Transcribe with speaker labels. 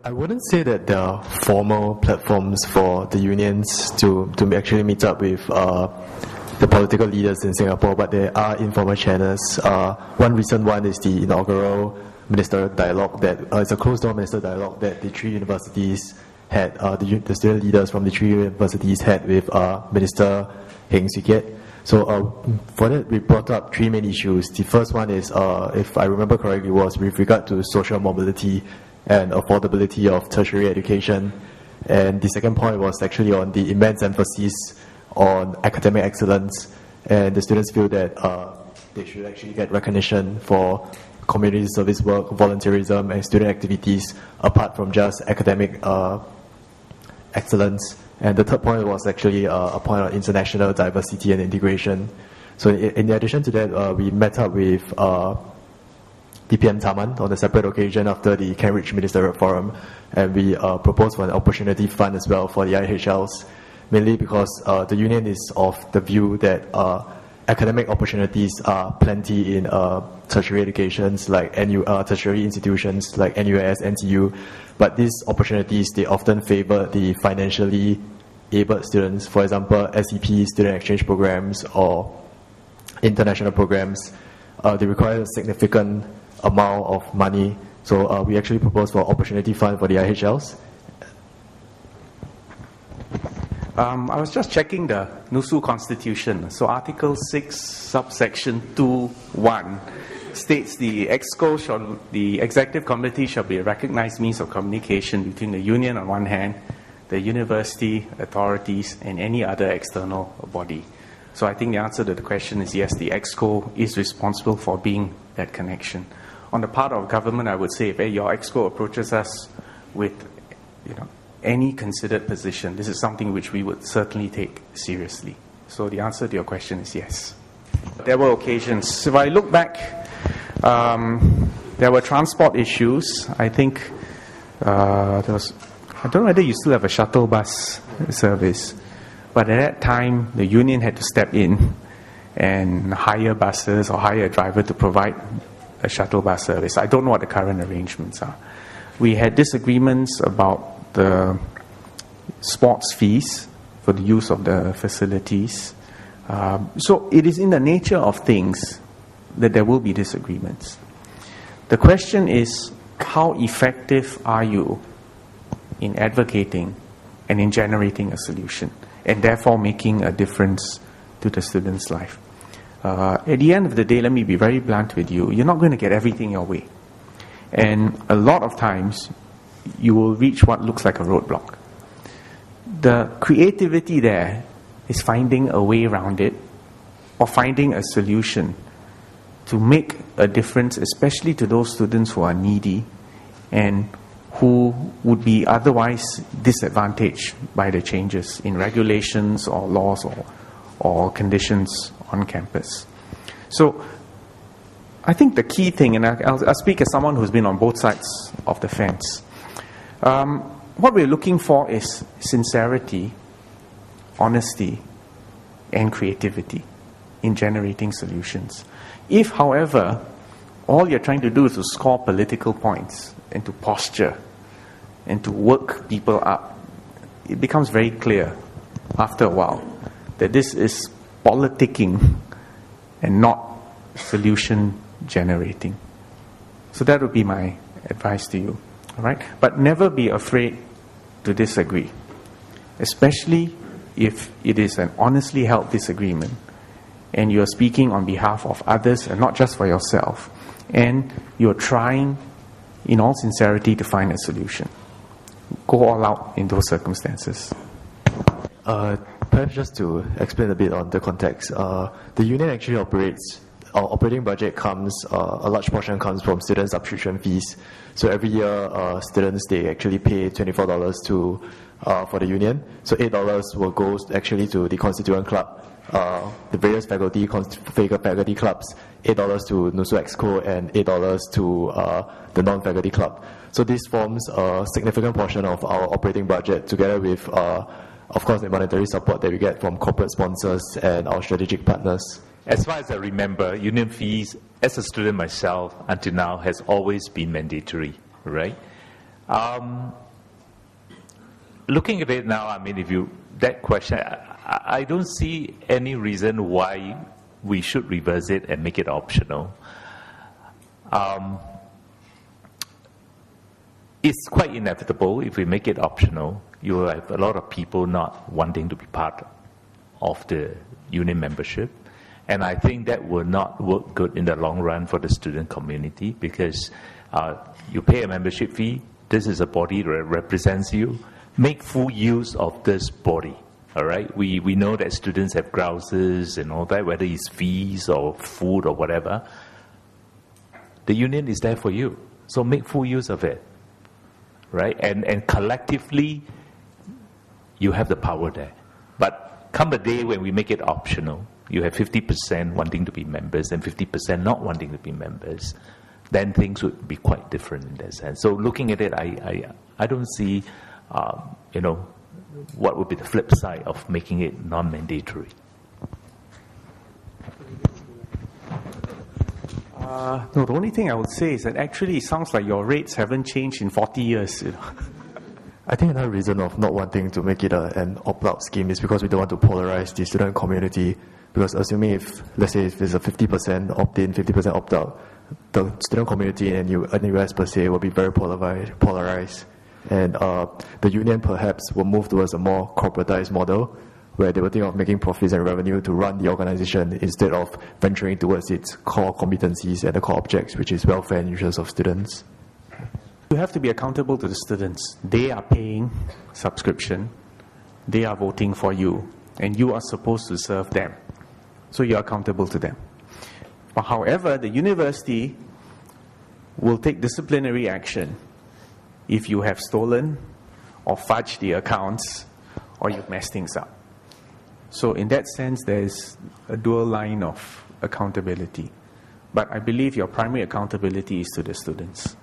Speaker 1: I wouldn't say that there are formal platforms for the unions to actually meet up with the political leaders in Singapore, but there are informal channels. One recent one is the inaugural ministerial dialogue that it's a closed-door ministerial dialogue that the three universities had, the student leaders from the three universities had with Minister Heng Swee Keat. So for that, we brought up three main issues. The first one is, if I remember correctly, was with regard to social mobility and affordability of tertiary education. And the second point was actually on the immense emphasis on academic excellence. And the students feel that they should actually get recognition for community service work, volunteerism, and student activities apart from just academic excellence. And the third point was actually a point on international diversity and integration. So in addition to that, we met up with DPM Taman on a separate occasion after the Cambridge Ministerial Forum, and we proposed for an opportunity fund as well for the IHLs, mainly because the union is of the view that academic opportunities are plenty in tertiary educations like tertiary institutions like NUS, NTU, but these opportunities, they often favor the financially able students. For example, SEP, student exchange programs, or international programs. They require a significant amount of money. So we actually proposed for opportunity fund for the IHLs.
Speaker 2: I was just checking the NUSU Constitution. So Article 6, subsection 2(1) states the Executive Committee shall be a recognized means of communication between the union on one hand, the university, authorities, and any other external body. So I think the answer to the question is yes, the EXCO is responsible for being that connection. On the part of government, I would say if your EXCO approaches us with any considered position, this is something which we would certainly take seriously. So the answer to your question is yes. There were occasions. If I look back, there were transport issues. I think I don't know whether you still have a shuttle bus service, but at that time, the union had to step in and hire buses or hire a driver to provide a shuttle bus service. I don't know what the current arrangements are. We had disagreements about the sports fees for the use of the facilities. So it is in the nature of things that there will be disagreements. The question is, how effective are you in advocating and in generating a solution, and therefore making a difference to the student's life? At the end of the day, let me be very blunt with you, you're not going to get everything your way. And a lot of times, you will reach what looks like a roadblock. The creativity there is finding a way around it, or finding a solution to make a difference, especially to those students who are needy and who would be otherwise disadvantaged by the changes in regulations or laws or conditions on campus. So I think the key thing, and I'll speak as someone who's been on both sides of the fence, what we're looking for is sincerity, honesty, and creativity in generating solutions. If, however, all you're trying to do is to score political points and to posture and to work people up, it becomes very clear after a while that this is politicking and not solution generating. So that would be my advice to you. All right? But never be afraid to disagree, especially if it is an honestly held disagreement and you're speaking on behalf of others and not just for yourself, and you're trying in all sincerity to find a solution. Go all out in those circumstances.
Speaker 1: Perhaps just to explain a bit on the context, the union actually operates, our operating budget comes, a large portion comes from student subscription fees. So every year, students, they actually pay $24 for the union. So $8 will go actually to the constituent club, the various faculty clubs, $8 to NUSU EXCO, and $8 to the non-faculty club. So this forms a significant portion of our operating budget, together with, of course, the monetary support that we get from corporate sponsors and our strategic partners.
Speaker 3: As far as I remember, union fees, as a student myself, until now, has always been mandatory, right? Looking at it now, I mean, that question, I don't see any reason why we should reverse it and make it optional. It's quite inevitable if we make it optional. You will have a lot of people not wanting to be part of the union membership. And I think that will not work good in the long run for the student community, because you pay a membership fee. This is a body that represents you. Make full use of this body. All right. We know that students have grouses and all that, whether it's fees or food or whatever. The union is there for you, so make full use of it. Right. And collectively, you have the power there. But come the day when we make it optional, you have 50% wanting to be members and 50% not wanting to be members, then things would be quite different in that sense. So looking at it, I don't see, what would be the flip side of making it non-mandatory.
Speaker 2: No, the only thing I would say is that actually it sounds like your rates haven't changed in 40 years.
Speaker 1: I think another reason of not wanting to make it an opt-out scheme is because we don't want to polarize the student community. Because assuming let's say if there's a 50% opt-in, 50% opt-out, the student community and NUS per se will be very polarized. And the union perhaps will move towards a more corporatized model, where they will think of making profits and revenue to run the organization instead of venturing towards its core competencies and the core objects, which is welfare and interests of students.
Speaker 2: You have to be accountable to the students. They are paying subscription. They are voting for you. And you are supposed to serve them. So you're accountable to them. But however, the university will take disciplinary action if you have stolen or fudged the accounts or you've messed things up. So in that sense, there's a dual line of accountability. But I believe your primary accountability is to the students.